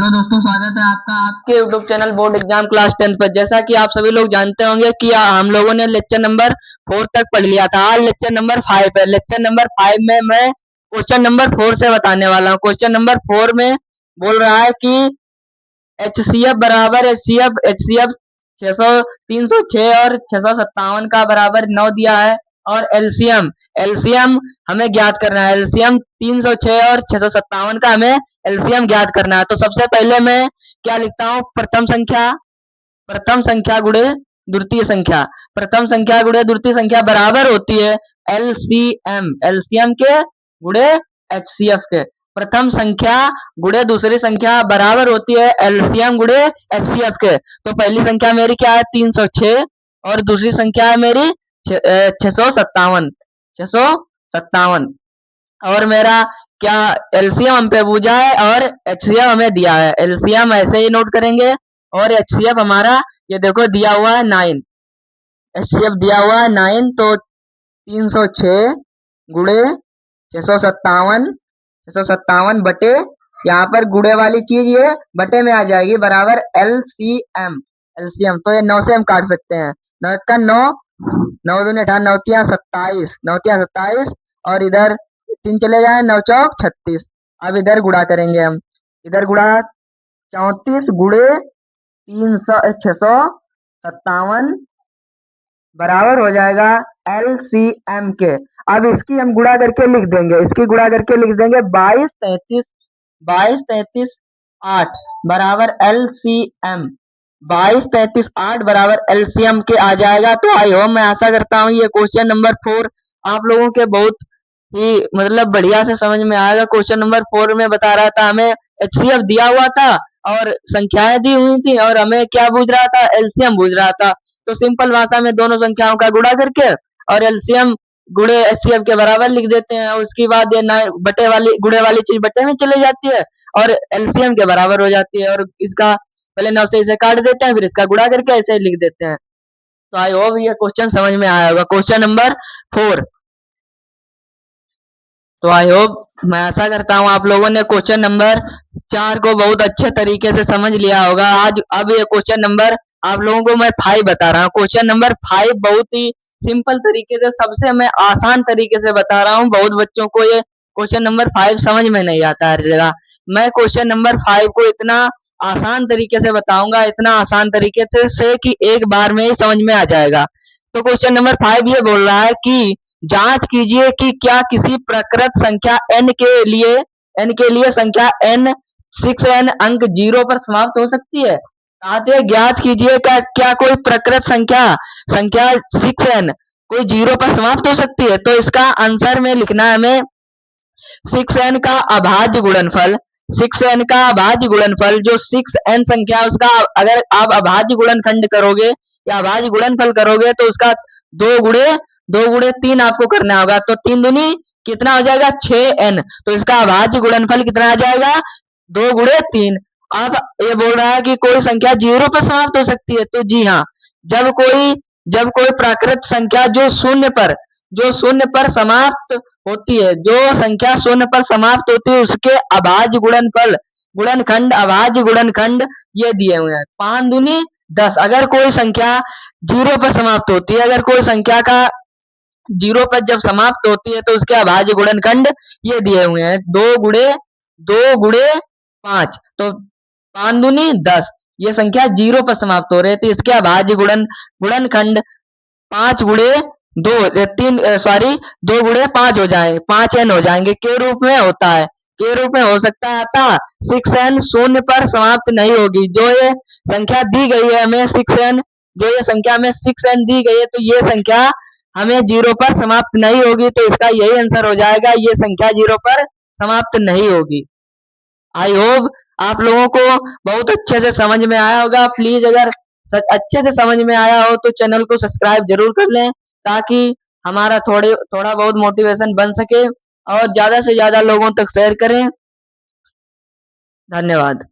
तो दोस्तों स्वागत है आपका आपके YouTube channel board exam class 10 पर। जैसा कि आप सभी लोग जानते होंगे कि हम लोगों ने लेक्चर नंबर 4 तक पढ़ लिया था। आज लेक्चर नंबर 5 है। लेक्चर नंबर 5 में मैं क्वेश्चन नंबर 4 से बताने वाला हूँ। क्वेश्चन नंबर 4 में बोल रहा है कि HCF बराबर HCF 306 और 657 का बराबर 9 दिया है। और एलसीएम हमें ज्ञात करना है। एलसीएम 306 और 657 का हमें एलसीएम ज्ञात करना है। तो सबसे पहले मैं क्या लिखता हूँ, प्रथम संख्या गुणे द्वितीय संख्या। प्रथम संख्या गुणे द्वितीय संख्या बराबर होती है एलसीएम के गुणे एचसीएफ के। प्रथम संख्या गुणे दूसरी संख्या बराबर होती है एलसीएम गुणे एचसीएफ के। तो पहली संख्या मेरी क्या है 306 और दूसरी संख्या है मेरी 657 और मेरा क्या एलसीएम हम पे पूछा है और एचसीएफ हमें दिया है। एलसीएम ऐसे ही नोट करेंगे और एचसीएफ हमारा ये देखो दिया हुआ है 9। एचसीएफ दिया हुआ है 9। तो 306 गुणे 657 बटे यहाँ पर गुणे वाली चीज ये बटे में आ जाएगी बराबर एलसीएम। तो ये 9 से हम काट सकते हैं। 9 का 9, 9 दूनी 18, 9 तिया 27 और इधर 3 चले जाए 9 चौक 36। अब इधर गुणा करेंगे हम। इधर गुणा 34 गुणे 657 बराबर हो जाएगा एलसीएम के। अब इसकी हम गुणा करके लिख देंगे। 22 33 8 बराबर एलसीएम। 22 33 8 बराबर एलसीएम के आ जाएगा। तो आई होप, मैं आशा करता हूँ ये क्वेश्चन नंबर 4 आप लोगों के बहुत ही मतलब बढ़िया से समझ में आएगा। क्वेश्चन नंबर 4 में बता रहा था हमें एचसीएफ दिया हुआ था और संख्याएं दी हुई थी और हमें क्या पूछ रहा था, एलसीएम पूछ रहा था। तो सिंपल भाषा में दोनों संख्याओं का गुणा करके और एलसीएम गुणे एचसीएफ के बराबर लिख देते हैं। और उसके बाद ये बटे वाली गुणे वाली चीज बटे में चली जाती है और एलसीएम के बराबर हो जाती है। और इसका पहले 9 से इसे काट देते हैं, फिर इसका गुणा करके ऐसे ही लिख देते हैं। तो आई होप ये क्वेश्चन समझ में आया होगा, क्वेश्चन नंबर 4। तो आई होप, मैं आशा करता हूँ आप लोगों ने क्वेश्चन नंबर 4 को बहुत अच्छे तरीके से समझ लिया होगा। आज अब ये क्वेश्चन नंबर आप लोगों को मैं 5 बता रहा हूँ। क्वेश्चन नंबर 5 बहुत ही सिंपल तरीके से, सबसे मैं आसान तरीके से बता रहा हूँ। बहुत बच्चों को ये क्वेश्चन नंबर 5 समझ में नहीं आता हर जगह। मैं क्वेश्चन नंबर 5 को इतना आसान तरीके से बताऊंगा, इतना आसान तरीके से कि एक बार में ही समझ में आ जाएगा। तो क्वेश्चन नंबर 5 ये बोल रहा है कि जांच कीजिए कि क्या किसी प्रकृत संख्या n के लिए संख्या n 6n अंक 0 पर समाप्त हो सकती है। साथ ज्ञात कीजिए क्या कोई प्रकृत संख्या 6n कोई 0 पर समाप्त हो सकती है। तो इसका आंसर में लिखना है हमें 6n का अभाज्य गुणनफल। 6n का अभाज्य गुणनफल जो 6n संख्या है उसका अगर आप अभाज्य गुणनखंड करोगे या अभाज्य गुणनफल करोगे तो उसका 2 गुणे 3 आपको करना होगा। तो 3 दूनी कितना हो जाएगा 6n। तो इसका अभाज्य गुणनफल कितना आ जाएगा 2 गुणे 3। अब ये बोल रहा है कि कोई संख्या 0 पर समाप्त हो सकती है। तो जी हाँ, जब कोई प्राकृत संख्या जो शून्य पर समाप्त होती है, जो संख्या शून्य पर समाप्त होती है उसके अभाज्य गुणनखंड अभाज्य गुणनखंड ये दिए हुए हैं 5 दूनी 10। अगर कोई संख्या 0 पर समाप्त होती है, अगर कोई संख्या का 0 पर जब समाप्त होती है तो उसके अभाज्य गुणनखंड ये दिए हुए हैं 2 गुणे 5। तो 5 दूनी 10, ये संख्या 0 पर समाप्त हो रही है तो इसके अभाज्य गुणनखंड 5 गुणे 2 गुणे 5 हो जाएंगे, 5n हो जाएंगे। के रूप में होता है, के रूप में हो सकता है अतः 6n शून्य पर समाप्त नहीं होगी। जो ये संख्या दी गई है हमें 6n, जो ये संख्या हमें 6n दी गई है तो ये संख्या हमें 0 पर समाप्त नहीं होगी। तो इसका यही आंसर हो जाएगा, ये संख्या 0 पर समाप्त नहीं होगी। आई होप आप लोगों को बहुत अच्छे से समझ में आया होगा। प्लीज अगर अच्छे से समझ में आया हो तो चैनल को सब्सक्राइब जरूर कर लें ताकि हमारा थोड़ा बहुत मोटिवेशन बन सके और ज्यादा से ज्यादा लोगों तक शेयर करें। धन्यवाद।